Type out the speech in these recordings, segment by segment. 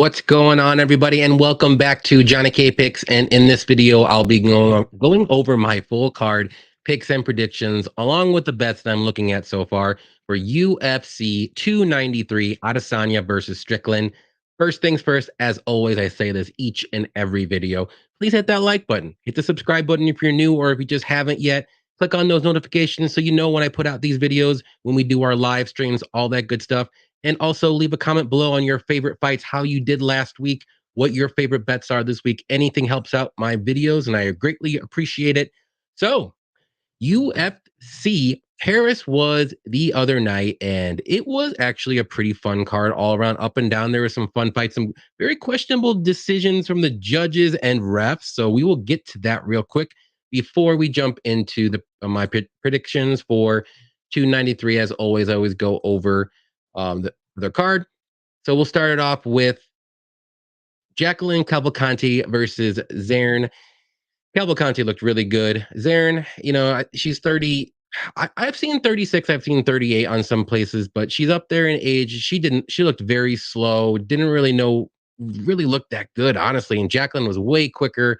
What's going on, everybody, and welcome back to JohnnyKpicks. And in this video, I'll be going over my full card picks and predictions, along with the bets that I'm looking at so far for UFC 293 Adesanya versus Strickland. First things first, as always, I say this each and every video. Please hit that like button, hit the subscribe button if you're new, or if you just haven't yet. Click on those notifications so you know when I put out these videos, when we do our live streams, all that good stuff. And also leave a comment below on your favorite fights, how you did last week, what your favorite bets are this week. Anything helps out my videos, and I greatly appreciate it. So, UFC Paris was the other night, and it was actually a pretty fun card all around, up and down. There were some fun fights, some very questionable decisions from the judges and refs. So we will get to that real quick before we jump into my predictions for 293. As always, I always go over the card. So we'll start it off with Jacqueline Cavalcanti versus Zern. Cavalcanti looked really good. Zern, she's 30. I've seen 36, I've seen 38 on some places, but she's up there in age. She looked very slow, didn't really look that good, honestly. And Jacqueline was way quicker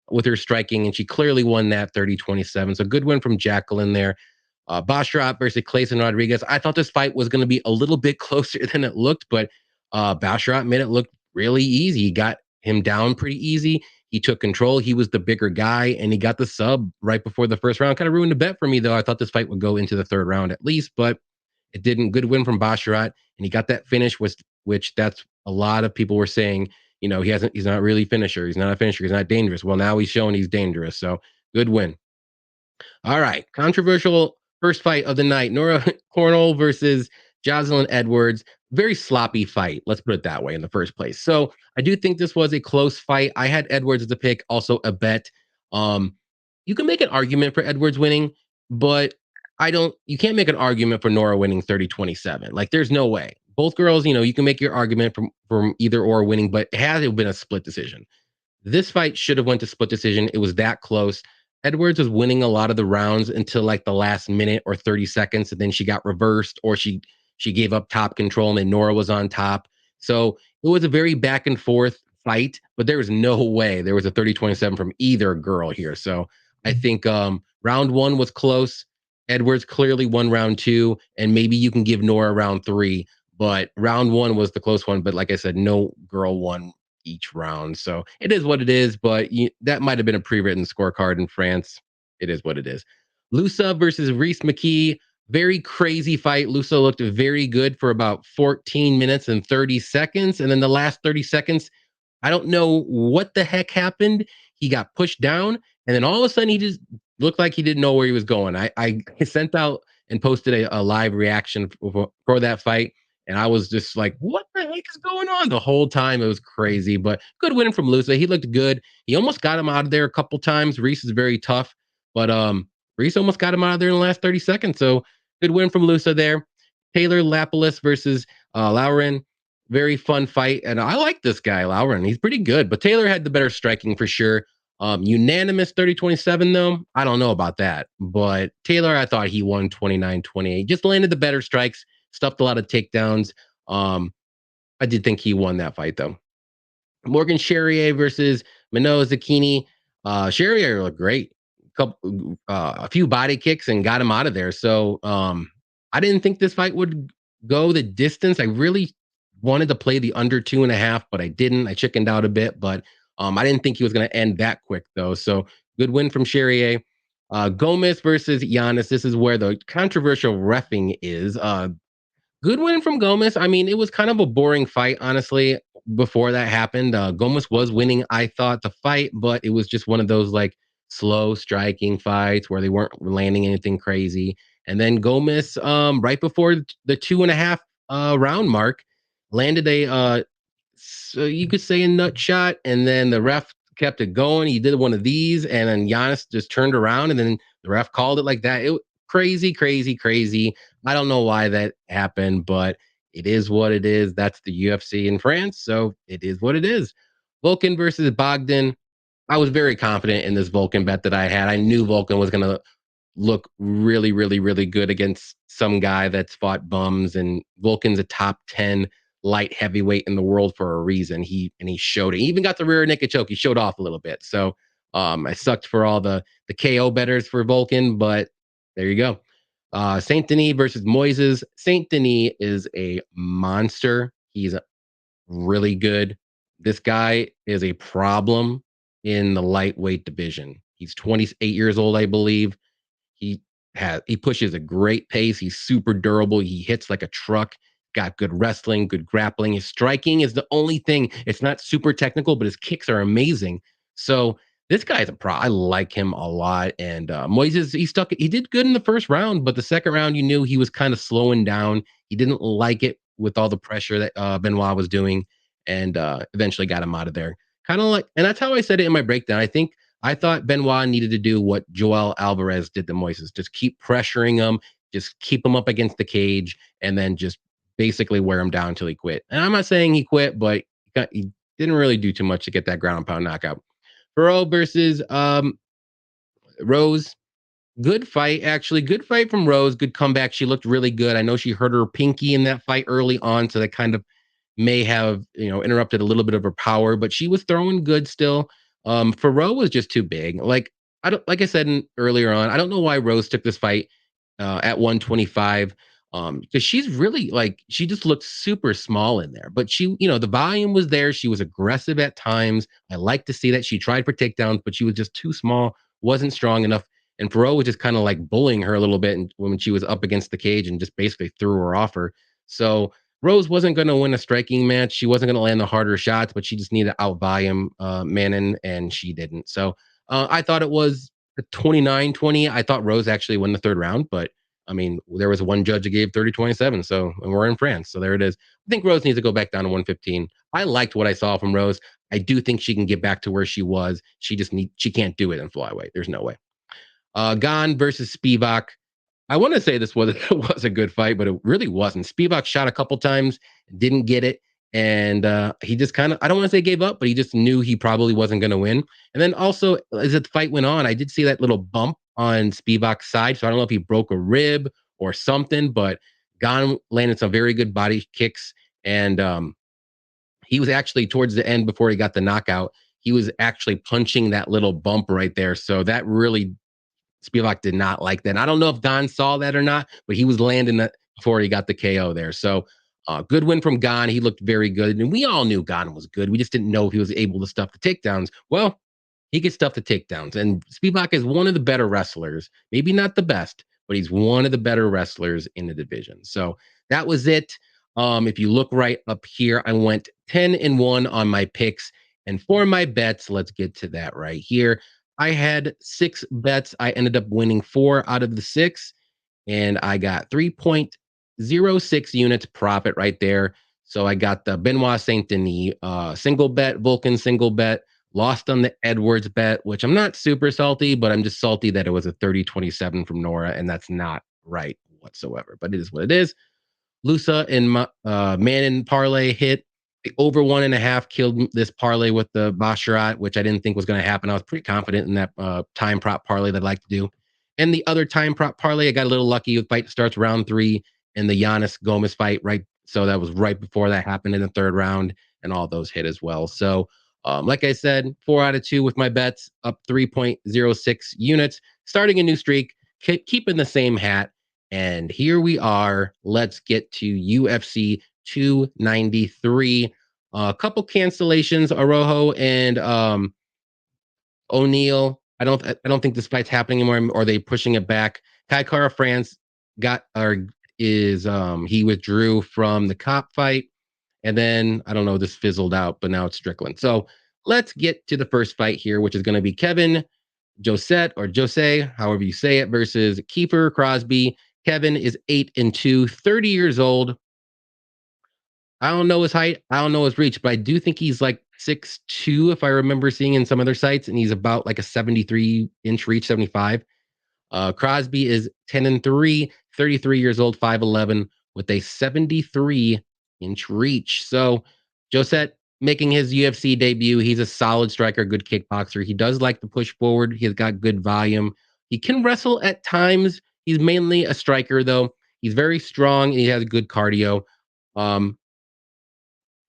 with her striking, and she clearly won that 30-27. So good win from Jacqueline there. Basharat versus Clayson Rodriguez. I thought this fight was going to be a little bit closer than it looked, but Basharat made it look really easy. He got him down pretty easy. He took control. He was the bigger guy, and he got the sub right before the first round. Kind of ruined the bet for me, though. I thought this fight would go into the third round at least, but it didn't. Good win from Basharat, and he got that finish, which that's a lot of people were saying, he's not really finisher. He's not a finisher. He's not dangerous. Well, now he's showing he's dangerous. So good win. All right. Controversial first fight of the night. Nora Cornell versus Jocelyn Edwards. Very sloppy fight. Let's put it that way in the first place. So I do think this was a close fight. I had Edwards as a pick, also a bet. You can make an argument for Edwards winning, but you can't make an argument for Nora winning 30-27. Like, there's no way. Both girls, you can make your argument from either or winning, but it had to have been a split decision. This fight should have went to split decision. It was that close. Edwards was winning a lot of the rounds until like the last minute or 30 seconds, and then she got reversed, or she gave up top control, and then Nora was on top. So it was a very back and forth fight, but there was no way there was a 30-27 from either girl here. So I think round one was close. Edwards clearly won round two, and maybe you can give Nora round three, but round one was the close one. But like I said, no girl won each round. So it is what it is, but that might have been a pre-written scorecard in France. It is what it is. Lusa versus Reese McKee. Very crazy fight. Lusa looked very good for about 14 minutes and 30 seconds. And then the last 30 seconds, I don't know what the heck happened. He got pushed down, and then all of a sudden he just looked like he didn't know where he was going. I sent out and posted a live reaction for that fight. And I was just like, what the heck is going on? The whole time it was crazy, but good win from Lusa. He looked good. He almost got him out of there a couple times. Reese is very tough, but Reese almost got him out of there in the last 30 seconds. So good win from Lusa there. Taylor Lapilus versus Lauren. Very fun fight. And I like this guy, Lauren. He's pretty good, but Taylor had the better striking for sure. Unanimous 30-27, though. I don't know about that. But Taylor, I thought he won 29-28. Just landed the better strikes, stuffed a lot of takedowns. I did think he won that fight, though. Morgan Charrier versus Mano Zucchini. Charrier looked great. A few body kicks and got him out of there. So I didn't think this fight would go the distance. I really wanted to play the under 2.5, but I didn't. I chickened out a bit, but I didn't think he was going to end that quick, though. So good win from Charrier. Gomez versus Giannis. This is where the controversial reffing is. Good win from Gomez. I mean, it was kind of a boring fight, honestly, before that happened. Gomez was winning, I thought, the fight, but it was just one of those like slow striking fights where they weren't landing anything crazy. And then Gomez, right before the 2.5 round mark, landed so you could say a nut shot, and then the ref kept it going. He did one of these, and then Giannis just turned around, and then the ref called it like that. It crazy, crazy, crazy. I don't know why that happened, but it is what it is. That's the UFC in France, so it is what it is. Volkan versus Bogdan. I was very confident in this Volkan bet that I had. I knew Volkan was going to look really, really, really good against some guy that's fought bums, and Volkan's a top 10 light heavyweight in the world for a reason. He showed it. He even got the rear naked choke. He showed off a little bit. So I sucked for all the KO betters for Vulcan, but there you go. Saint Denis versus Moises. Saint Denis is a monster. He's really good. This guy is a problem in the lightweight division. He's 28 years old, I believe. He pushes a great pace. He's super durable. He hits like a truck. Got good wrestling, good grappling. His striking is the only thing. It's not super technical, but his kicks are amazing. So this guy's a pro. I like him a lot. And Moises, he did good in the first round, but the second round, you knew he was kind of slowing down. He didn't like it with all the pressure that Benoit was doing, and eventually got him out of there. Kind of like, and that's how I said it in my breakdown. I thought Benoit needed to do what Joel Alvarez did to Moises. Just keep pressuring him, just keep him up against the cage, and then just basically wear him down until he quit. And I'm not saying he quit, but he didn't really do too much to get that ground and pound knockout. Burrow versus Rose. Good fight, actually. Good fight from Rose. Good comeback. She looked really good. I know she hurt her pinky in that fight early on, so that kind of may have interrupted a little bit of her power, but she was throwing good still. Farrow was just too big. Like I said earlier on, I don't know why Rose took this fight at 125. Because she's really she just looked super small in there. But the volume was there. She was aggressive at times. I like to see that. She tried for takedowns, but she was just too small, wasn't strong enough. And Farrow was just kind of like bullying her a little bit when she was up against the cage and just basically threw her off her. So Rose wasn't going to win a striking match. She wasn't going to land the harder shots, but she just needed to out volume Manon, and she didn't. So I thought it was a 29-20. I thought Rose actually won the third round, but I mean, there was one judge that gave 30-27. So, and we're in France. So there it is. I think Rose needs to go back down to 115. I liked what I saw from Rose. I do think she can get back to where she was. She can't do it in flyweight. There's no way. Gane versus Spivak. I want to say this was a good fight, but it really wasn't. Spivak shot a couple times, didn't get it. And he just kind of, I don't want to say gave up, but he just knew he probably wasn't going to win. And then also, as the fight went on, I did see that little bump on Spivak's side. So I don't know if he broke a rib or something, but Gane landed some very good body kicks. And he was actually towards the end before he got the knockout. He was actually punching that little bump right there. So that really Spivak did not like that. And I don't know if Don saw that or not, but he was landing that before he got the KO there. So good win from Gane. He looked very good. And we all knew Gane was good. We just didn't know if he was able to stuff the takedowns. Well, he could stuff the takedowns. And Spivak is one of the better wrestlers. Maybe not the best, but he's one of the better wrestlers in the division. So that was it. If you look right up here, I went 10-1 on my picks. And for my bets, let's get to that right here. I had 6 bets. I ended up winning 4 out of the 6, and I got 3.06 units profit right there. So I got the Benoit Saint Denis single bet, Vulcan single bet, lost on the Edwards bet, which I'm not super salty, but I'm just salty that it was a 30-27 from Nora, and that's not right whatsoever. But it is what it is. Lusa and Manon parlay hit. The over 1.5 killed this parlay with the Basharat, which I didn't think was going to happen. I was pretty confident in that time prop parlay that I like to do. And the other time prop parlay, I got a little lucky. The fight starts round 3 and the Giannis Gomez fight, right? So that was right before that happened in the third round, and all those hit as well. So, like I said, 4 out of 2 with my bets, up 3.06 units, starting a new streak, keeping the same hat. And here we are. Let's get to UFC 293. A couple cancellations, Arojo and O'Neal. I don't think this fight's happening anymore. Or are they pushing it back? Kai Kara France he withdrew from the Kape fight, and then I don't know, this fizzled out, but now it's Strickland. So let's get to the first fight here, which is going to be Kevin Jousset or Jousset, however you say it, versus Kiefer Crosbie. Kevin is 8-2, 30 years old. I don't know his height. I don't know his reach, but I do think he's like 6'2", if I remember seeing in some other sites, and he's about like a 73-inch reach, 75. Crosbie is 10-3, 33 years old, 5'11", with a 73-inch reach. So Jousset making his UFC debut. He's a solid striker, good kickboxer. He does like to push forward. He's got good volume. He can wrestle at times. He's mainly a striker, though. He's very strong and he has good cardio. Um,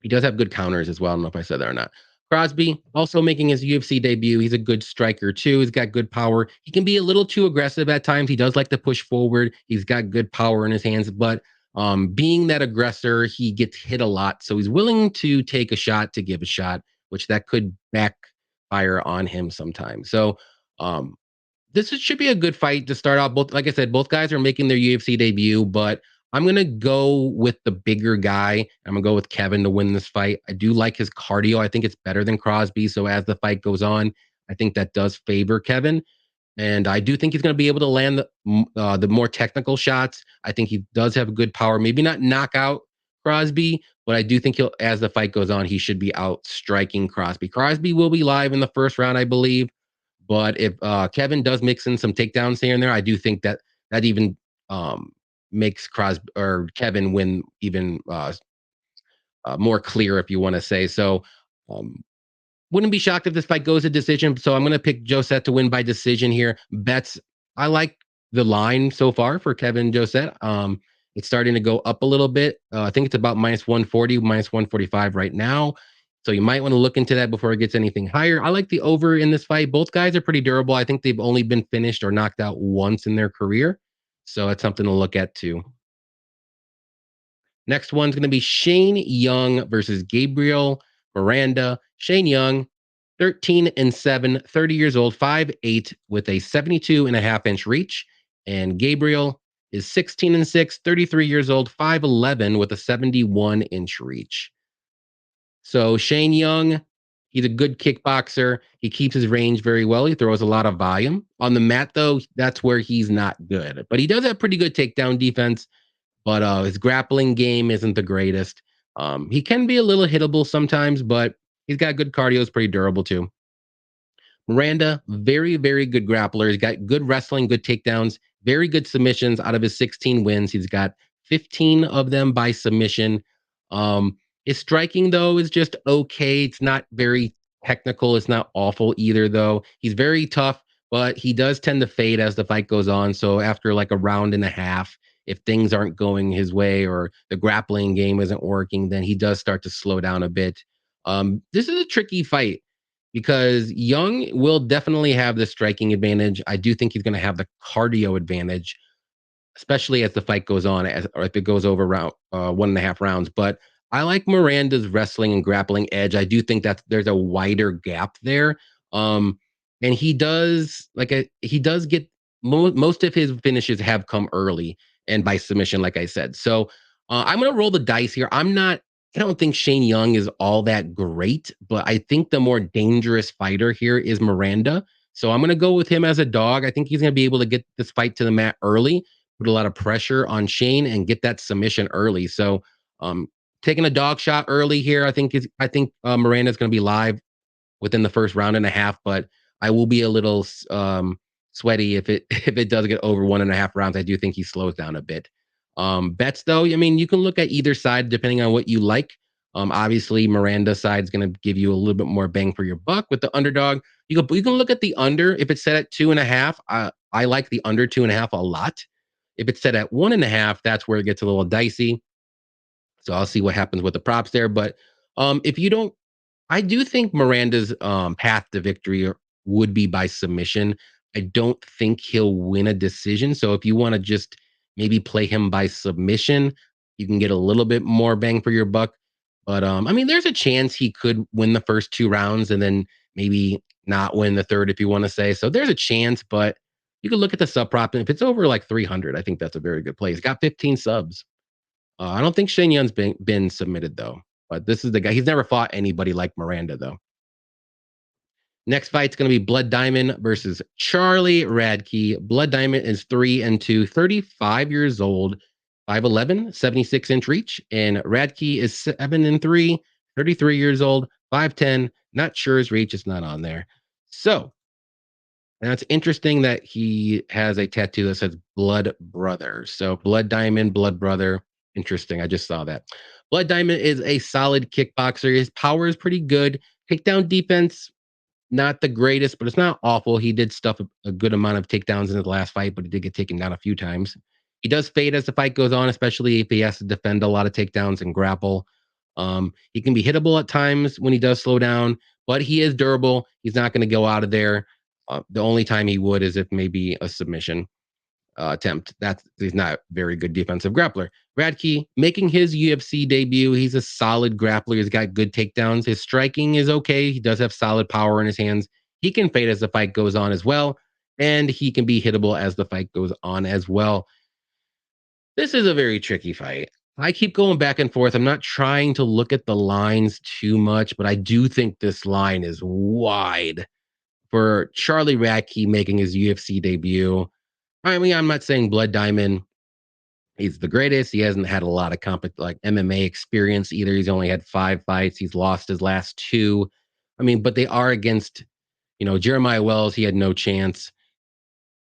He does have good counters as well. I don't know if I said that or not. Crosbie also making his UFC debut. He's a good striker too. He's got good power. He can be a little too aggressive at times. He does like to push forward. He's got good power in his hands, but being that aggressor, he gets hit a lot. So he's willing to take a shot to give a shot, which that could backfire on him sometimes. So um, should be a good fight to start out. Both, like I said, both guys are making their UFC debut, but I'm gonna go with the bigger guy. I'm gonna go with Kevin to win this fight. I do like his cardio. I think it's better than Crosbie. So as the fight goes on, I think that does favor Kevin, and I do think he's gonna be able to land the more technical shots. I think he does have good power. Maybe not knock out Crosbie, but I do think he'll, as the fight goes on, he should be out striking Crosbie. Crosbie will be live in the first round, I believe. But if Kevin does mix in some takedowns here and there, I do think that that even makes Crosby or Kevin win even more clear, if you want to say so. Um, wouldn't be shocked if this fight goes to decision. So I'm going to pick Jousset to win by decision here. Bets, I like the line so far for Kevin Jousset. It's starting to go up a little bit. I think it's about minus 140, minus 145 right now. So you might want to look into that before it gets anything higher. I like the over in this fight. Both guys are pretty durable. I think they've only been finished or knocked out once in their career. So it's something to look at too. Next one's going to be Shane Young versus Gabriel Miranda. Shane Young, 13-7, 30 years old, 5'8", with a 72.5-inch reach. And Gabriel is 16-6, 33 years old, 5'11", with a 71-inch reach. So Shane Young, he's a good kickboxer. He keeps his range very well. He throws a lot of volume. On the mat, though, that's where he's not good. But he does have pretty good takedown defense, but his grappling game isn't the greatest. He can be a little hittable sometimes, but he's got good cardio. Is pretty durable, too. Miranda, very, very good grappler. He's got good wrestling, good takedowns, very good submissions. Out of his 16 wins, he's got 15 of them by submission. His striking, though, is just okay. It's not very technical. It's not awful either, though. He's very tough, but he does tend to fade as the fight goes on. So after like a round and a half, if things aren't going his way or the grappling game isn't working, then he does start to slow down a bit. This is a tricky fight because Young will definitely have the striking advantage. I do think he's going to have the cardio advantage, especially as the fight goes on, or if it goes over round 1.5 rounds. But I like Miranda's wrestling and grappling edge. I do think that there's a wider gap there. And he does get most of his finishes have come early and by submission, like I said. So I'm going to roll the dice here. I don't think Shane Young is all that great, but I think the more dangerous fighter here is Miranda. So I'm going to go with him as a dog. I think he's going to be able to get this fight to the mat early, put a lot of pressure on Shane, and get that submission early. So taking a dog shot early here, I think Miranda's going to be live within the first round and a half, but I will be a little sweaty if it if it does get over 1.5 rounds. I do think he slows down a bit. Bets though, I mean, you can look at either side depending on what you like. Obviously, Miranda's side is going to give you a little bit more bang for your buck with the underdog. You can look at the under if it's set at 2.5. I like the under 2.5 a lot. If it's set at 1.5, that's where it gets a little dicey. So I'll see what happens with the props there. But if you don't, I do think Miranda's path to victory would be by submission. I don't think he'll win a decision. So if you want to just maybe play him by submission, you can get a little bit more bang for your buck. But I mean, there's a chance he could win the first 2 rounds and then maybe not win the third, if you want to say. So there's a chance, but you could look at the sub prop, and if it's over like 300, I think that's a very good play. He's got 15 subs. I don't think Shane Young's been submitted though. But this is the guy. He's never fought anybody like Miranda though. Next fight's going to be Blood Diamond versus Charlie Radtke. Blood Diamond is 3-2, 35 years old, 5'11", 76-inch reach. And Radtke is 7-3, 33 years old, 5'10". Not sure his reach. It's not on there. So, and it's interesting that he has a tattoo that says Blood Brother. So Blood Diamond, Blood Brother. Interesting. I just saw that. Blood Diamond is a solid kickboxer. His power is pretty good. Takedown defense, not the greatest, but it's not awful. He did stuff a good amount of takedowns in the last fight, but he did get taken down a few times. He does fade as the fight goes on, especially if he has to defend a lot of takedowns and grapple. He can be hittable at times when he does slow down, but he is durable. He's not going to go out of there. The only time he would is if maybe a submission attempt. He's not a very good defensive grappler. Radtke making his UFC debut. He's a solid grappler. He's got good takedowns. His striking is okay. He does have solid power in his hands. He can fade as the fight goes on as well, and he can be hittable as the fight goes on as well. This is a very tricky fight. I keep going back and forth. I'm not trying to look at the lines too much, but I do think this line is wide for Charlie Radtke making his UFC debut. I mean, I'm not saying Blood Diamond, he's the greatest. He hasn't had a lot of like MMA experience either. He's only had 5 fights. He's lost his last 2. I mean, but they are against, Jeremiah Wells. He had no chance.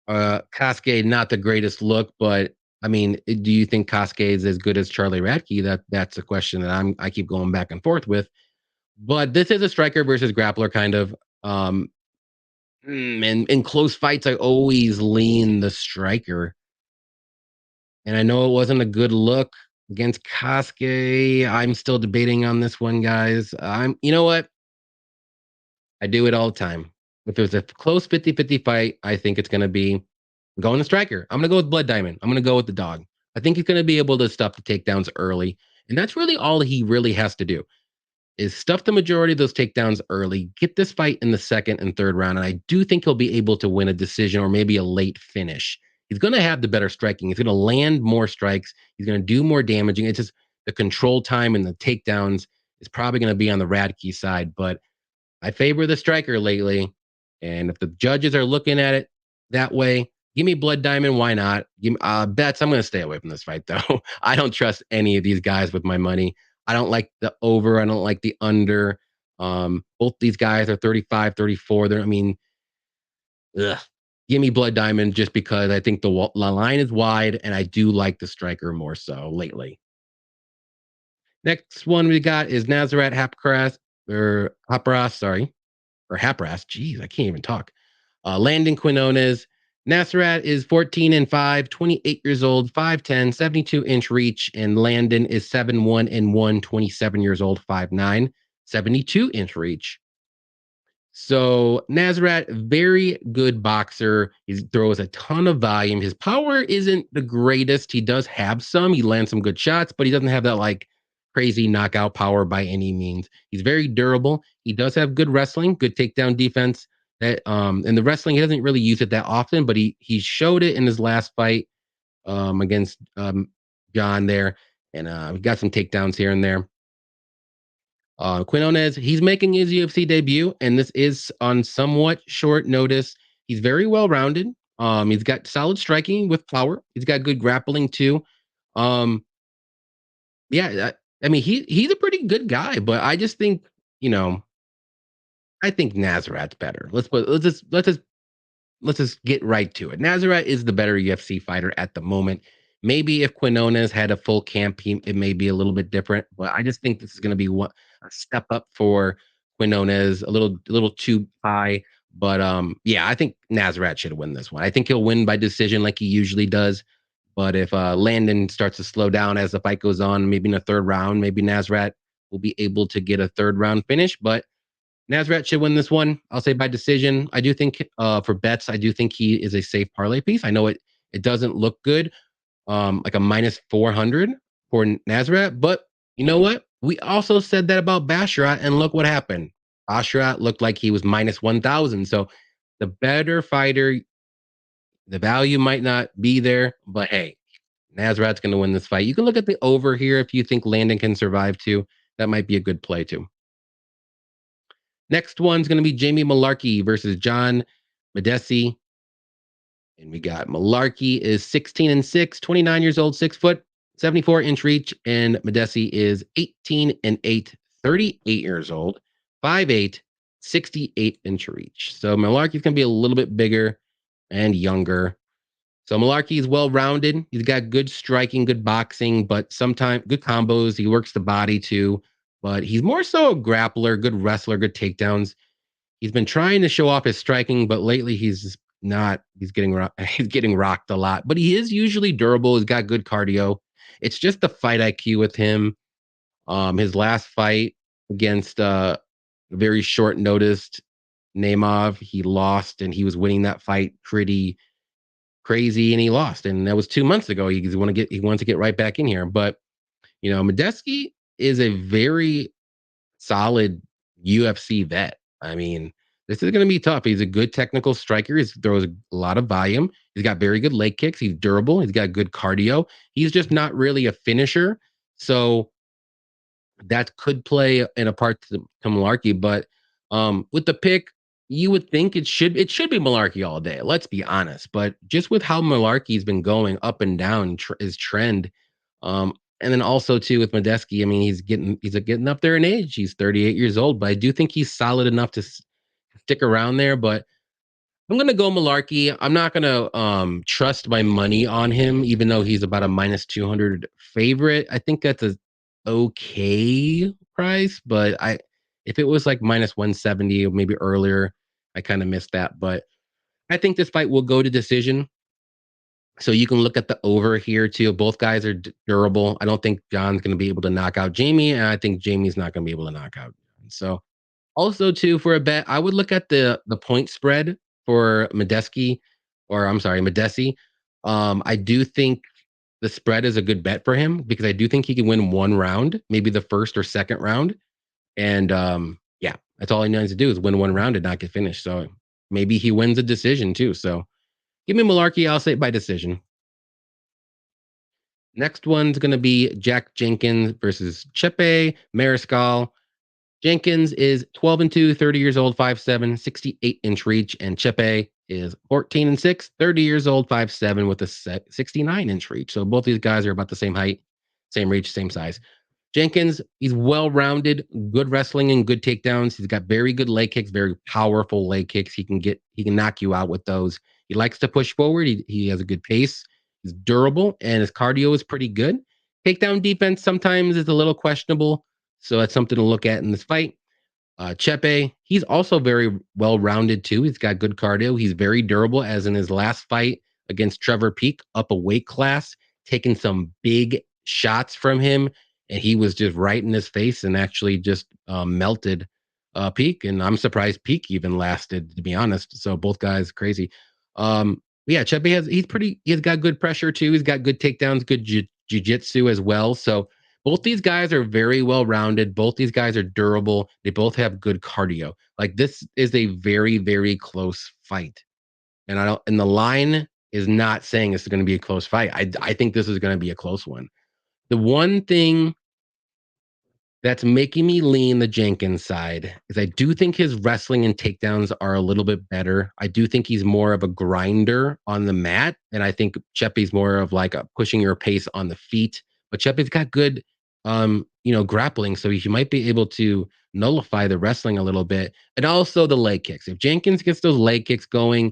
Cascade, not the greatest look, but I mean, do you think Cascade is as good as Charlie Radtke? That's a question that I keep going back and forth with. But this is a striker versus grappler kind of. And in close fights, I always lean the striker. And I know it wasn't a good look against Cascade. I'm still debating on this one, guys. You know what? I do it all the time. If there's a close 50-50 fight, I think it's going to be going the striker. I'm going to go with Blood Diamond. I'm going to go with the dog. I think he's going to be able to stuff the takedowns early. And that's really all he really has to do is stuff the majority of those takedowns early, get this fight in the second and third round. And I do think he'll be able to win a decision or maybe a late finish. He's going to have the better striking. He's going to land more strikes. He's going to do more damaging. It's just the control time and the takedowns is probably going to be on the Radtke side. But I favor the striker lately. And if the judges are looking at it that way, give me Blood Diamond. Why not? Give me, bets. I'm going to stay away from this fight, though. I don't trust any of these guys with my money. I don't like the over. I don't like the under. Both these guys are 35, 34. Ugh. Give me Blood Diamond just because I think the line is wide and I do like the striker more so lately. Next one we got is Nasrat Haqparast, sorry. Or Haqparast. Jeez, I can't even talk. Landon Quinones. Nasrat is 14-5, 28 years old, 5'10, 72-inch reach, and Landon is 7-1-1, 27 years old, 5'9, 72-inch reach. So Nasrat, very good boxer. He throws a ton of volume. His power isn't the greatest. He does have some. He lands some good shots, but he doesn't have that like crazy knockout power by any means. He's very durable. He does have good wrestling, good takedown defense. That in the wrestling, he doesn't really use it that often, but he showed it in his last fight against John there, and we got some takedowns here and there. Quinones, he's making his UFC debut, and this is on somewhat short notice. He's very well rounded. He's got solid striking with power. He's got good grappling too. Yeah, I mean he's a pretty good guy, but I just think I think Nasrat's better. Let's just get right to it. Nasrat is the better UFC fighter at the moment. Maybe if Quinones had a full camp, it may be a little bit different. But I just think this is going to be a step up for Quinones, a little too high. But yeah, I think Nasrat should win this one. I think he'll win by decision like he usually does. But if Landon starts to slow down as the fight goes on, maybe in the third round, maybe Nasrat will be able to get a third round finish. But Nasrat should win this one. I'll say by decision. I do think for bets, I do think he is a safe parlay piece. I know it doesn't look good, like a minus 400 for Nasrat, but you know what? We also said that about Basharat, and look what happened. Basharat looked like he was minus 1,000. So the better fighter, the value might not be there, but hey, Nasrat's going to win this fight. You can look at the over here if you think Landon can survive too. That might be a good play too. Next one's going to be Jamie Mullarkey versus John Makdessi. And we got Mullarkey is 16-6, 29 years old, 6 foot, 74-inch reach. And Makdessi is 18-8, 38 years old, 5'8, 68-inch reach. So Mullarkey's going to be a little bit bigger and younger. So Mullarkey is well-rounded. He's got good striking, good boxing, but sometimes good combos. He works the body too. But he's more so a grappler, good wrestler, good takedowns. He's been trying to show off his striking, but lately he's not. He's getting rocked a lot. But he is usually durable. He's got good cardio. It's just the fight IQ with him. His last fight against very short noticed Nemov, he lost, and he was winning that fight pretty crazy, and he lost, and that was 2 months ago. He wanted to get right back in here, but Makdessi is a very solid UFC vet. I mean, this is going to be tough. He's a good technical striker. He throws a lot of volume. He's got very good leg kicks. He's durable. He's got good cardio. He's just not really a finisher. So that could play in a part to Mullarkey. But with the pick, you would think it should be Mullarkey all day. Let's be honest. But just with how Mullarkey's been going up and down his trend, and then also too with Makdessi, I mean he's getting up there in age. He's 38 years old, but I do think he's solid enough to stick around there. But I'm gonna go Mullarkey. I'm not gonna trust my money on him, even though he's about a minus 200 favorite. I think that's a okay price, but if it was like minus 170 or maybe earlier, I kind of missed that. But I think this fight will go to decision. So you can look at the over here too. Both guys are durable. I don't think John's going to be able to knock out Jamie, and I think Jamie's not going to be able to knock out John. So also too for a bet, I would look at the point spread for Makdessi, or I'm sorry, Makdessi. I do think the spread is a good bet for him because I do think he can win one round, maybe the first or second round, and yeah, that's all he needs to do is win one round and not get finished. So maybe he wins a decision too. So give me Mullarkey. I'll say by decision. Next one's going to be Jack Jenkins versus Chepe Mariscal. Jenkins is 12 and 2, 30 years old, 5'7, 68-inch reach, and Chepe is 14 and 6, 30 years old, 5'7 with a 69-inch reach. So both these guys are about the same height, same reach, same size. Jenkins, he's well-rounded, good wrestling and good takedowns. He's got very good leg kicks, very powerful leg kicks. He can knock you out with those. He likes to push forward. He has a good pace. He's durable and his cardio is pretty good. Takedown defense sometimes is a little questionable, so that's something to look at in this fight. Chepe, he's also very well rounded too. He's got good cardio. He's very durable, as in his last fight against Trevor Peek, up a weight class, taking some big shots from him, and he was just right in his face and actually just melted Peek. And I'm surprised Peek even lasted, to be honest. So both guys crazy. Yeah, Chepe he's got good pressure too. He's got good takedowns, good jiu-jitsu as well. So both these guys are very well rounded. Both these guys are durable. They both have good cardio. Like this is a very, very close fight. And the line is not saying it's going to be a close fight. I think this is going to be a close one. The one thing that's making me lean the Jenkins side is I do think his wrestling and takedowns are a little bit better. I do think he's more of a grinder on the mat, and I think Chepe's more of like a pushing your pace on the feet. But Chepe's got good, grappling, so he might be able to nullify the wrestling a little bit, and also the leg kicks. If Jenkins gets those leg kicks going,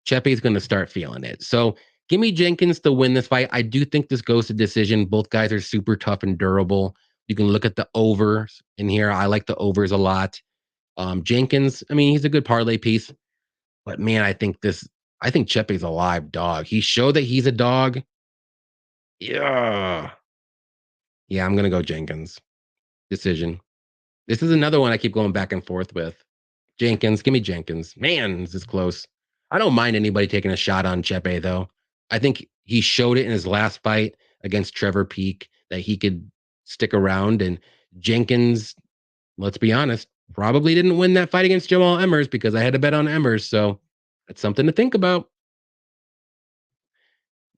Chepe's going to start feeling it. So give me Jenkins to win this fight. I do think this goes to decision. Both guys are super tough and durable. You can look at the overs in here. I like the overs a lot. Jenkins, I mean, he's a good parlay piece, but man, I think Chepe's a live dog. He showed that he's a dog. Yeah. Yeah, I'm going to go Jenkins. Decision. This is another one I keep going back and forth with. Jenkins, give me Jenkins. Man, this is close. I don't mind anybody taking a shot on Chepe, though. I think he showed it in his last fight against Trevor Peek that he could stick around. And Jenkins, let's be honest, probably didn't win that fight against Jamal Emmers because I had to bet on Emmers. So that's something to think about.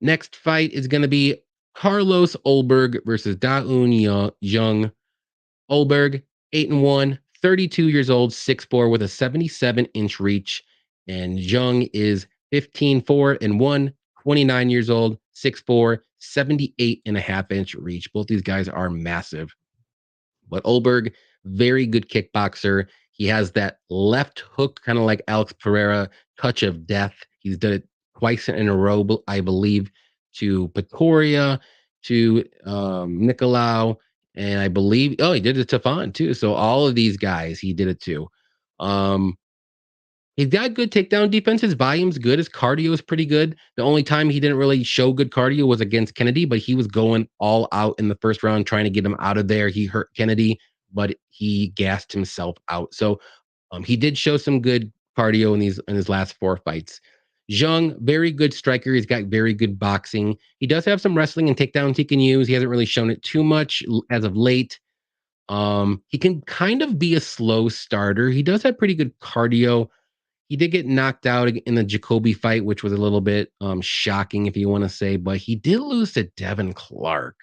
Next fight is going to be Carlos Ulberg versus Daun Jung. Ulberg, 8-1, 32 years old, 6'4 with a 77-inch reach. And Jung is 15-4 and 1, 29 years old, 6'4, 78.5-inch reach. Both these guys are massive. But Ulberg, very good kickboxer. He has that left hook, kind of like Alex Pereira, touch of death. He's done it twice in a row, I believe, to Pretoria, to Nicolau, and I believe, he did it to Fon too. So all of these guys, he did it to. Um, He's got good takedown defense. His volume's good. His cardio is pretty good. The only time he didn't really show good cardio was against Kennedy, but he was going all out in the first round trying to get him out of there. He hurt Kennedy, but he gassed himself out. So he did show some good cardio in his last four fights. Jung, very good striker. He's got very good boxing. He does have some wrestling and takedowns he can use. He hasn't really shown it too much as of late. He can kind of be a slow starter. He does have pretty good cardio. He did get knocked out in the Jacoby fight, which was a little bit shocking, if you want to say, but he did lose to Devin Clark,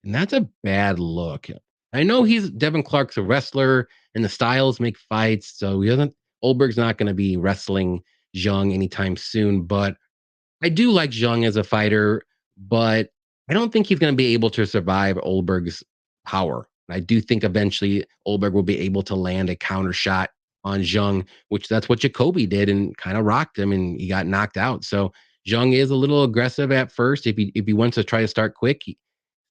and that's a bad look. I know Devin Clark's a wrestler, and the styles make fights, so he doesn't. Ulberg's not going to be wrestling Jung anytime soon, but I do like Jung as a fighter, but I don't think he's going to be able to survive Ulberg's power. I do think eventually Ulberg will be able to land a counter shot on Jung, which that's what Jacoby did and kind of rocked him and he got knocked out. So Jung is a little aggressive at first. If he wants to try to start quick,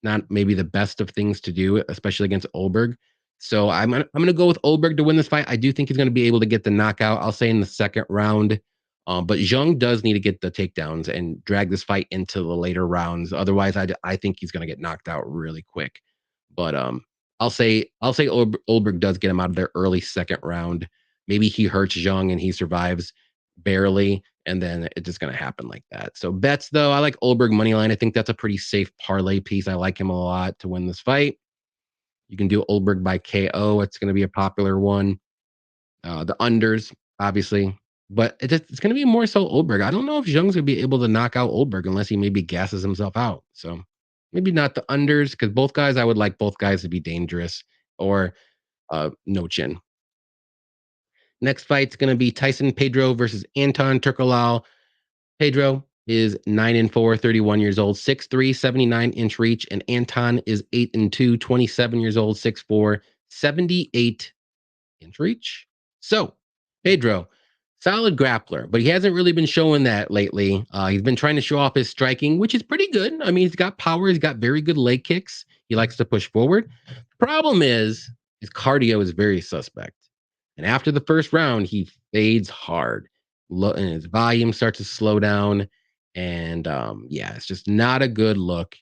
not maybe the best of things to do, especially against Ulberg. So I'm gonna go with Ulberg to win this fight. I do think he's gonna be able to get the knockout. I'll say in the second round. But Jung does need to get the takedowns and drag this fight into the later rounds. Otherwise, I think he's gonna get knocked out really quick. But I'll say Ulberg does get him out of there early second round. Maybe he hurts Jung and he survives barely, and then it's just gonna happen like that. So bets though, I like Ulberg money line. I think that's a pretty safe parlay piece. I like him a lot to win this fight. You can do Ulberg by KO. It's going to be a popular one. The unders, obviously, but it's going to be more so Ulberg. I don't know if Jung's going to be able to knock out Ulberg unless he maybe gasses himself out. So maybe not the unders because both guys, I would like both guys to be dangerous or no chin. Next fight's going to be Tyson Pedro versus Anton Turkalj. Pedro is 9-4, 31 years old, 6'3, 79-inch reach, and Anton is 8-2, 27 years old, 6'4, 78-inch reach. So, Pedro, solid grappler, but he hasn't really been showing that lately. He's been trying to show off his striking, which is pretty good. I mean, he's got power, he's got very good leg kicks. He likes to push forward. Problem is, his cardio is very suspect. And after the first round, he fades hard. And his volume starts to slow down. And yeah, it's just not a good look.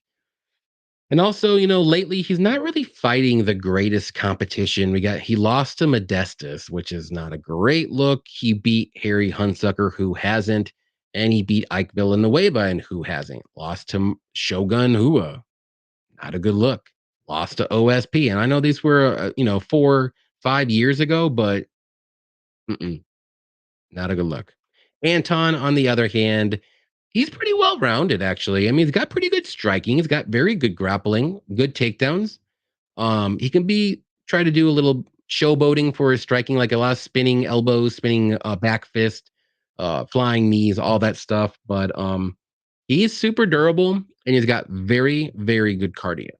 And also, lately he's not really fighting the greatest competition. He lost to Makdessi, which is not a great look. He beat Harry Hunsucker, who hasn't, and he beat Ike Villanueva, and who hasn't. Lost to Shogun Hua, not a good look. Lost to OSP, and I know these were 4-5 years ago, but not a good look. Anton, on the other hand, he's pretty well rounded, actually. I mean, he's got pretty good striking. He's got very good grappling, good takedowns. He can try to do a little showboating for his striking, like a lot of spinning elbows, spinning back fist, flying knees, all that stuff. But he's super durable and he's got very, very good cardio.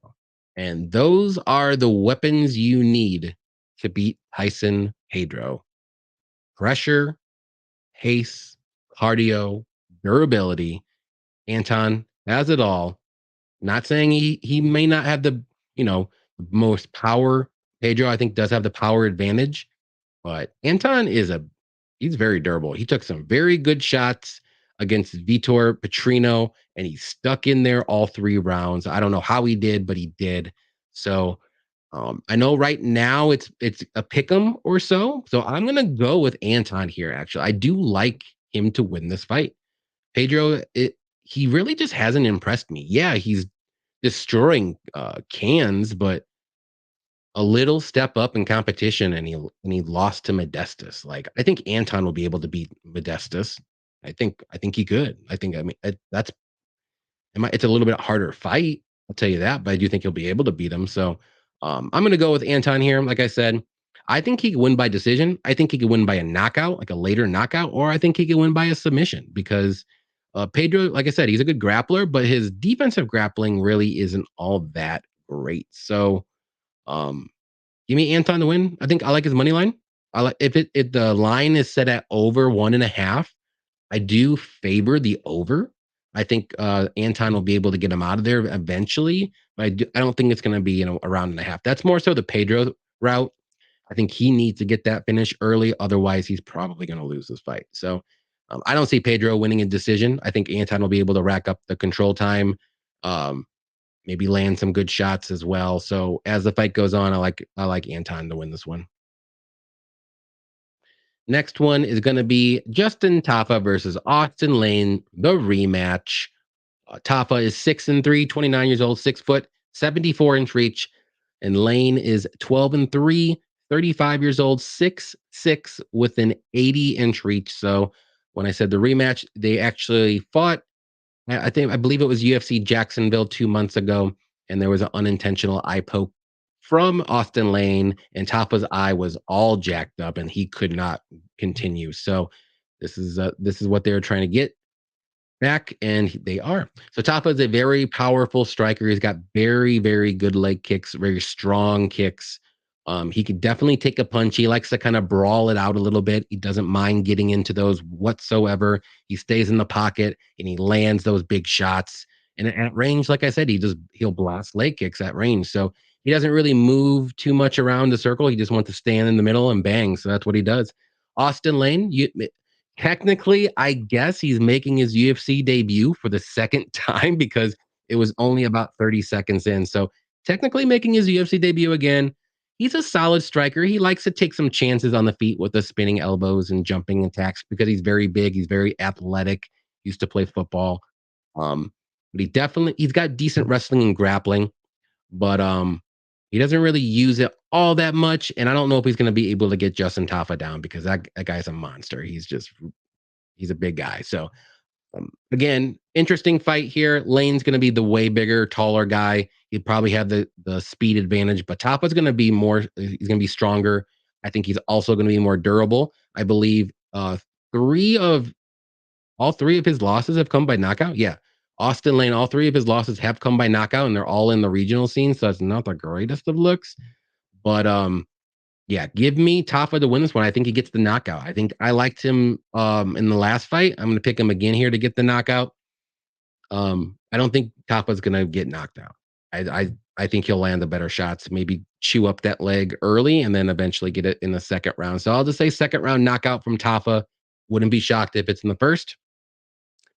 And those are the weapons you need to beat Tyson Pedro. Pressure, pace, cardio, durability. Anton has it all. Not saying he may not have the most power. Pedro, I think, does have the power advantage, but Anton he's very durable. He took some very good shots against Vitor Petrino, and he stuck in there all 3 rounds. I don't know how he did, but he did. So I know right now it's a pick'em or so. So I'm gonna go with Anton here. Actually, I do like him to win this fight. Pedro, he really just hasn't impressed me. Yeah, he's destroying cans, but a little step up in competition, and he lost to Makdessi. Like I think Anton will be able to beat Makdessi. I think he could. I mean that's it's a little bit harder fight. I'll tell you that, but I do think he'll be able to beat him. So I'm going to go with Anton here. Like I said, I think he could win by decision. I think he could win by a knockout, like a later knockout, or I think he could win by a submission because Pedro, like I said, he's a good grappler, but his defensive grappling really isn't all that great. So um, give me Anton to win. I think I like his money line. I like if the line is set at over 1.5. I do favor the over. I think Anton will be able to get him out of there eventually, but I don't think it's going to be a round and a half. That's more so the Pedro route. I think he needs to get that finish early. Otherwise, he's probably going to lose this fight. So I don't see Pedro winning a decision. I think Anton will be able to rack up the control time, um, maybe land some good shots as well. So as the fight goes on, I like Anton to win this one. Next one is going to be Justin Tafa versus Austin Lane, the rematch. Tafa is 6-3, 29 years old, 6 foot, 74-inch reach. And Lane is 12-3, 35 years old, 6'6", with an 80-inch reach. So when I said the rematch, they actually fought. I believe it was UFC Jacksonville 2 months ago, and there was an unintentional eye poke from Austin Lane, and Tapa's eye was all jacked up, and he could not continue. So this is what they were trying to get back, and they are. So Tafa is a very powerful striker. He's got very, very good leg kicks, very strong kicks. He could definitely take a punch. He likes to kind of brawl it out a little bit. He doesn't mind getting into those whatsoever. He stays in the pocket and he lands those big shots. And at range, like I said, he'll blast leg kicks at range. So he doesn't really move too much around the circle. He just wants to stand in the middle and bang. So that's what he does. Austin Lane, technically, I guess he's making his UFC debut for the second time because it was only about 30 seconds in. So technically making his UFC debut again. He's a solid striker. He likes to take some chances on the feet with the spinning elbows and jumping attacks because he's very big. He's very athletic. Used to play football. Um, but he's got decent wrestling and grappling, but he doesn't really use it all that much. And I don't know if he's going to be able to get Justin Tafa down because that guy's a monster. He's a big guy. So again, interesting fight here. Lane's going to be the way bigger, taller guy. He'd probably have the speed advantage, but Tapa's going to be more. He's going to be stronger. I think he's also going to be more durable. I believe three of all three of his losses have come by knockout. Yeah, Austin Lane. All three of his losses have come by knockout, and they're all in the regional scene. So it's not the greatest of looks, but yeah, give me Tafa to win this one. I think he gets the knockout. I think I liked him in the last fight. I'm going to pick him again here to get the knockout. I don't think Tafa's going to get knocked out. I think he'll land the better shots, maybe chew up that leg early and then eventually get it in the second round. So I'll just say second round knockout from Tafa. Wouldn't be shocked if it's in the first.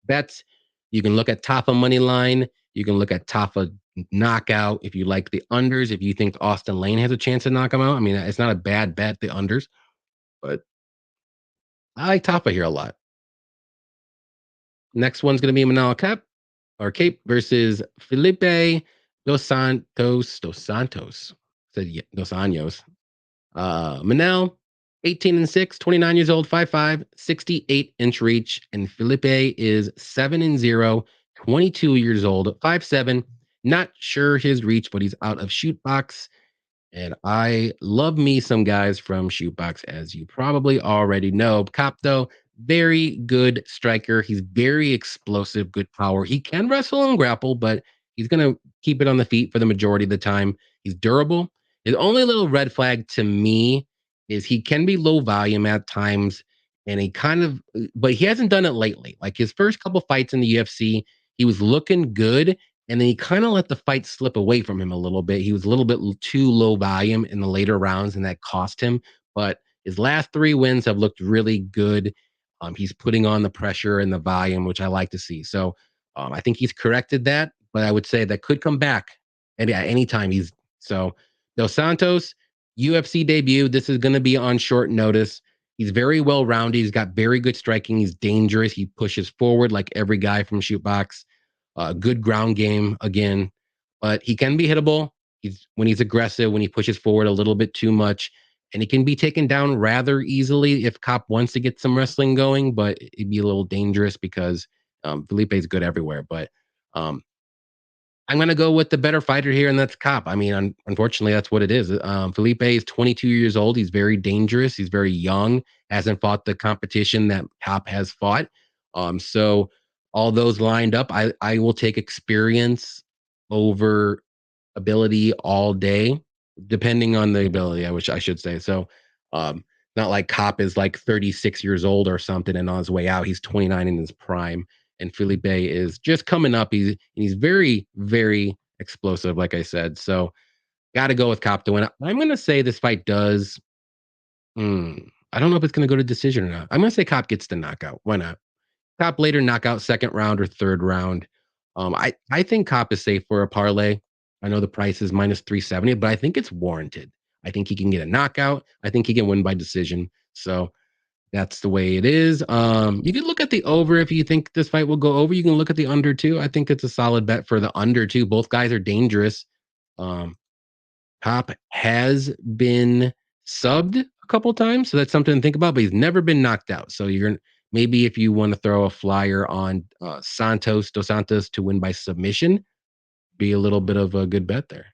Bets, you can look at Tafa money line. You can look at Tafa knockout if you like the unders. If you think Austin Lane has a chance to knock him out, I mean, it's not a bad bet, the unders, but I like Tafa here a lot. Next one's going to be Manal Kape versus Felipe Dos Santos. Said Dos Anjos. Manel, 18-6, 29 years old, 5'5", 68-inch reach. And Felipe is 7-0, 22 years old, 5'7". Not sure his reach, but he's out of shoot box. And I love me some guys from Shootbox, as you probably already know. Kape, though, very good striker. He's very explosive, good power. He can wrestle and grapple, but he's going to keep it on the feet for the majority of the time. He's durable. His only little red flag to me is he can be low volume at times, and but he hasn't done it lately. Like his first couple fights in the UFC, he was looking good, and then he kind of let the fight slip away from him a little bit. He was a little bit too low volume in the later rounds, and that cost him. But his last three wins have looked really good. He's putting on the pressure and the volume, which I like to see. So I think he's corrected that, but I would say that could come back at any time. So Dos Santos, UFC debut. This is going to be on short notice. He's very well rounded. He's got very good striking. He's dangerous. He pushes forward like every guy from Shootbox. Good ground game again, but he can be hittable. When he's aggressive, when he pushes forward a little bit too much, and he can be taken down rather easily if Kape wants to get some wrestling going. But it'd be a little dangerous because Felipe's good everywhere. But um, I'm going to go with the better fighter here, and that's Kape. I mean, unfortunately, that's what it is. Felipe is 22 years old. He's very dangerous. He's very young. Hasn't fought the competition that Kape has fought. So all those lined up, I will take experience over ability all day, depending on the ability, which I should say. So, not like Kape is like 36 years old or something and on his way out. He's 29 in his prime, and Felipe is just coming up. He's very, very explosive, like I said. So, got to go with Kape to win. I'm going to say this fight does I don't know if it's going to go to decision or not. I'm going to say Kape gets the knockout. Why not? Kape later knockout, second round or third round. I think Kape is safe for a parlay. I know the price is minus 370, but I think it's warranted. I think he can get a knockout. I think he can win by decision. So that's the way it is. You can look at the over if you think this fight will go over. You can look at the under too. I think it's a solid bet for the under too. Both guys are dangerous. Um, Kape has been subbed a couple times, so that's something to think about. But he's never been knocked out. So you're maybe if you want to throw a flyer on Santos Dos Santos to win by submission, be a little bit of a good bet there.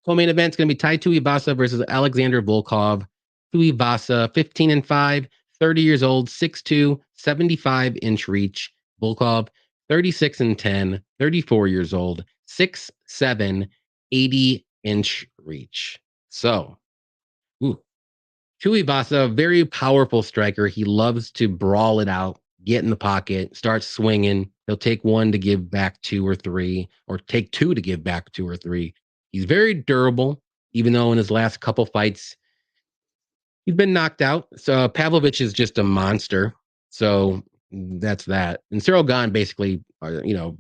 Co-main event's going to be Tai Tuivasa versus Alexander Volkov. Tuivasa, 15-5, 30 years old, 6'2", 75-inch reach. Volkov, 36-10, 34 years old, 6'7", 80-inch reach. So, ooh, Tuivasa, very powerful striker. He loves to brawl it out, get in the pocket, start swinging. He'll take one to give back two or three, or take two to give back two or three. He's very durable, even though in his last couple fights, he's been knocked out. So Pavlovich is just a monster. So that's that. And Cyril Gahn basically, uh, you know,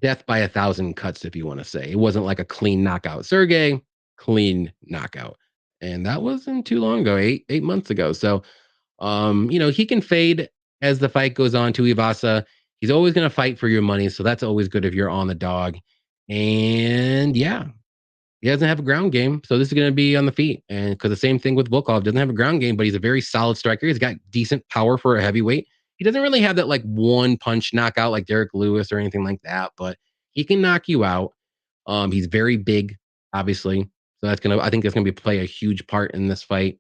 death by 1,000 cuts, if you want to say. It wasn't like a clean knockout. Sergey, clean knockout. And that wasn't too long ago, 8 months ago. So he can fade as the fight goes on to Ivasa. He's always going to fight for your money, so that's always good if you're on the dog. And yeah, he doesn't have a ground game, so this is going to be on the feet. And because the same thing with Volkov, doesn't have a ground game, but he's a very solid striker. He's got decent power for a heavyweight. He doesn't really have that like one punch knockout like Derek Lewis or anything like that, but he can knock you out. He's very big, obviously, so I think that's gonna be play a huge part in this fight.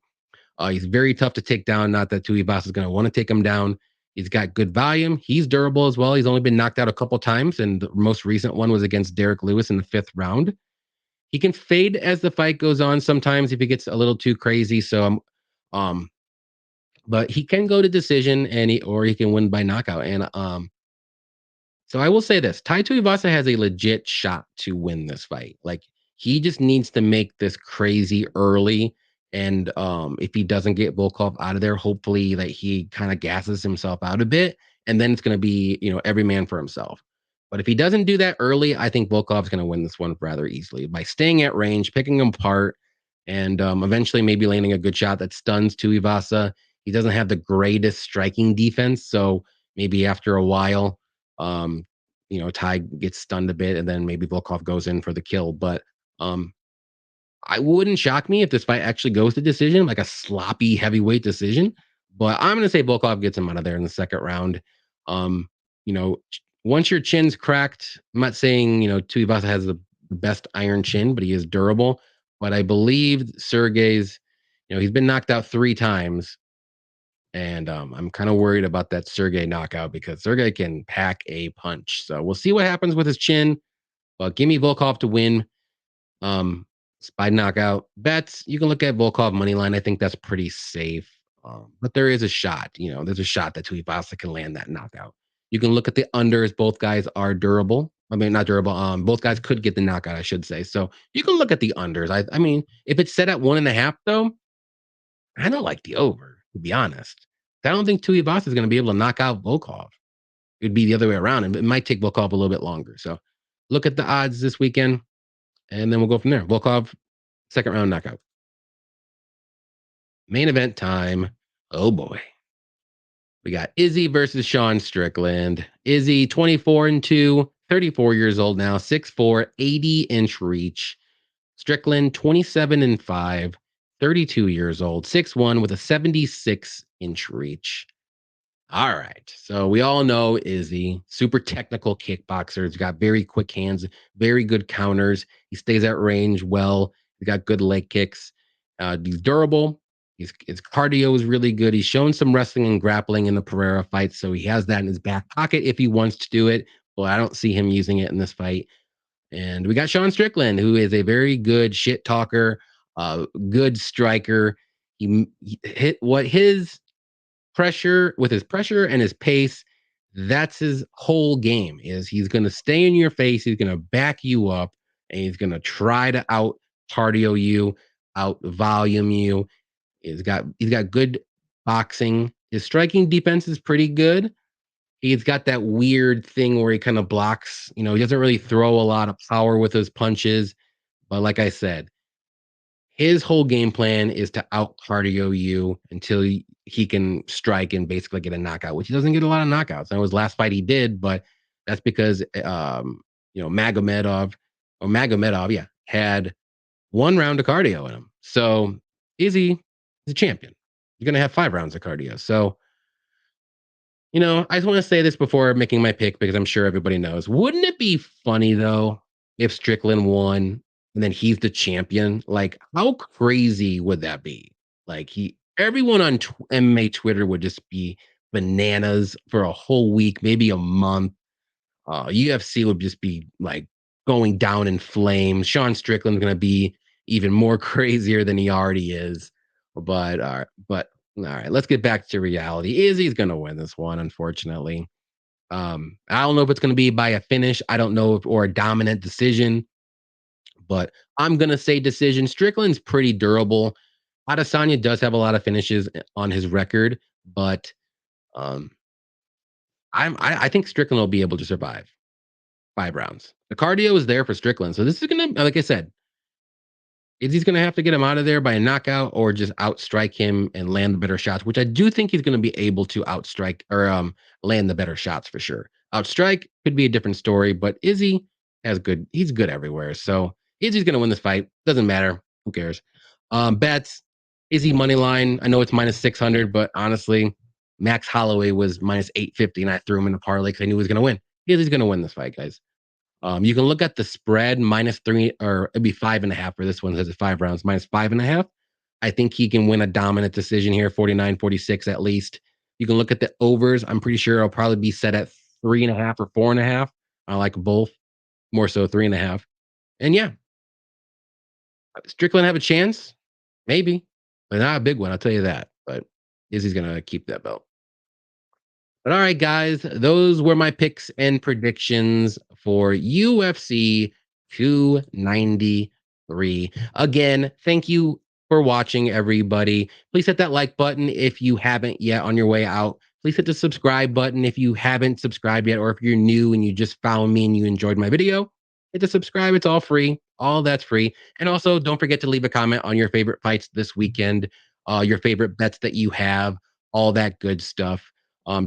He's very tough to take down. Not that Tuivasa is going to want to take him down. He's got good volume. He's durable as well. He's only been knocked out a couple times, and the most recent one was against Derek Lewis in the 5th round. He can fade as the fight goes on sometimes if he gets a little too crazy. Um, but he can go to decision or he can win by knockout. And so I will say this: Tai Tuivasa has a legit shot to win this fight. Like he just needs to make this crazy early. And if he doesn't get Volkov out of there, hopefully that he kind of gasses himself out a bit. And then it's going to be, every man for himself. But if he doesn't do that early, I think Volkov's going to win this one rather easily by staying at range, picking him apart, and eventually maybe landing a good shot that stuns Tuivasa. He doesn't have the greatest striking defense. So maybe after a while, Tai gets stunned a bit, and then maybe Volkov goes in for the kill. But I wouldn't shock me if this fight actually goes to decision, like a sloppy heavyweight decision. But I'm going to say Volkov gets him out of there in the second round. Um, once your chin's cracked, I'm not saying Tuivasa has the best iron chin, but he is durable. But I believe Sergey's, he's been knocked out 3 times. And I'm kind of worried about that Sergey knockout because Sergey can pack a punch. So we'll see what happens with his chin. But give me Volkov to win. By knockout bets, you can look at Volkov money line. I think that's pretty safe. But there is a shot. There's a shot that Tuivasa can land that knockout. You can look at the unders. Both guys are durable. I mean, not durable. Both guys could get the knockout, I should say. So you can look at the unders. I mean, if it's set at 1.5, though, I don't like the over, to be honest. I don't think Tuivasa is going to be able to knock out Volkov. It would be the other way around, and it might take Volkov a little bit longer. So look at the odds this weekend, and then we'll go from there. Volkov, second round knockout. Main event time. Oh boy. We got Izzy versus Sean Strickland. Izzy, 24-2, 34 years old now, 6'4", 80-inch reach. Strickland, 27-5, 32 years old, 6'1", with a 76-inch reach. All right. So we all know Izzy, super technical kickboxer. He's got very quick hands, very good counters. He stays at range well. He's got good leg kicks. He's durable. His cardio is really good. He's shown some wrestling and grappling in the Pereira fight, so he has that in his back pocket if he wants to do it. But I don't see him using it in this fight. And we got Sean Strickland, who is a very good shit talker, good striker. He hit what his pressure with his pressure and his pace. That's his whole game. Is he's going to stay in your face. He's going to back you up, and he's going to try to out cardio you, out volume you. He's got good boxing. His striking defense is pretty good. He's got that weird thing where he kind of blocks. He doesn't really throw a lot of power with his punches. But like I said, his whole game plan is to out cardio you until he can strike and basically get a knockout, which he doesn't get a lot of knockouts. I know his last fight he did, but that's because Magomedov, yeah, had one round of cardio in him. So Izzy is a champion. You're gonna have 5 rounds of cardio. So I just want to say this before making my pick because I'm sure everybody knows. Wouldn't it be funny though if Strickland won and then he's the champion? Like, how crazy would that be? Like, everyone on MMA Twitter would just be bananas for a whole week, maybe a month. UFC would just be like going down in flames. Sean Strickland's gonna be even more crazier than he already is. But all right, let's get back to reality. Izzy's gonna win this one, unfortunately. I don't know if it's gonna be by a finish. I don't know if or a dominant decision, but I'm gonna say decision. Strickland's pretty durable. Adesanya does have a lot of finishes on his record, but um, I think Strickland will be able to survive 5 rounds. The cardio is there for Strickland, so this is gonna, like I said, he's going to have to get him out of there by a knockout or just outstrike him and land the better shots, which I do think he's going to be able to outstrike or land the better shots for sure. Outstrike could be a different story, but Izzy he's good everywhere. So Izzy's going to win this fight. Doesn't matter. Who cares? Bets, Izzy money line. I know it's minus 600, but honestly, Max Holloway was minus 850 and I threw him in the parlay because I knew he was going to win. Izzy's going to win this fight, guys. You can look at the spread -3, or it'd be 5.5 for this one because it's 5 rounds, -5.5. I think he can win a dominant decision here, 49-46 at least. You can look at the overs. I'm pretty sure it'll probably be set at 3.5 or 4.5. I like both, more so 3.5. And yeah, Strickland have a chance, maybe, but not a big one. I'll tell you that. But Izzy's gonna keep that belt. But all right, guys, those were my picks and predictions for UFC 293. Again, thank you for watching, everybody. Please hit that like button if you haven't yet on your way out. Please hit the subscribe button if you haven't subscribed yet, or if you're new and you just found me and you enjoyed my video. Hit the subscribe. It's all free. All that's free. And also, don't forget to leave a comment on your favorite fights this weekend, your favorite bets that you have, all that good stuff.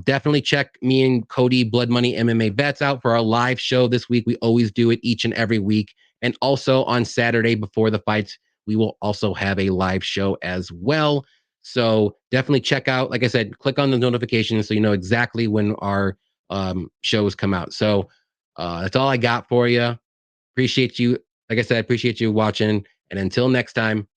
Definitely check me and Cody Blood Money MMA Bets out for our live show this week. We always do it each and every week. And also on Saturday before the fights, we will also have a live show as well. So definitely check out, like I said, click on the notifications so you know exactly when our shows come out. So that's all I got for you. Appreciate you. Like I said, appreciate you watching. And until next time,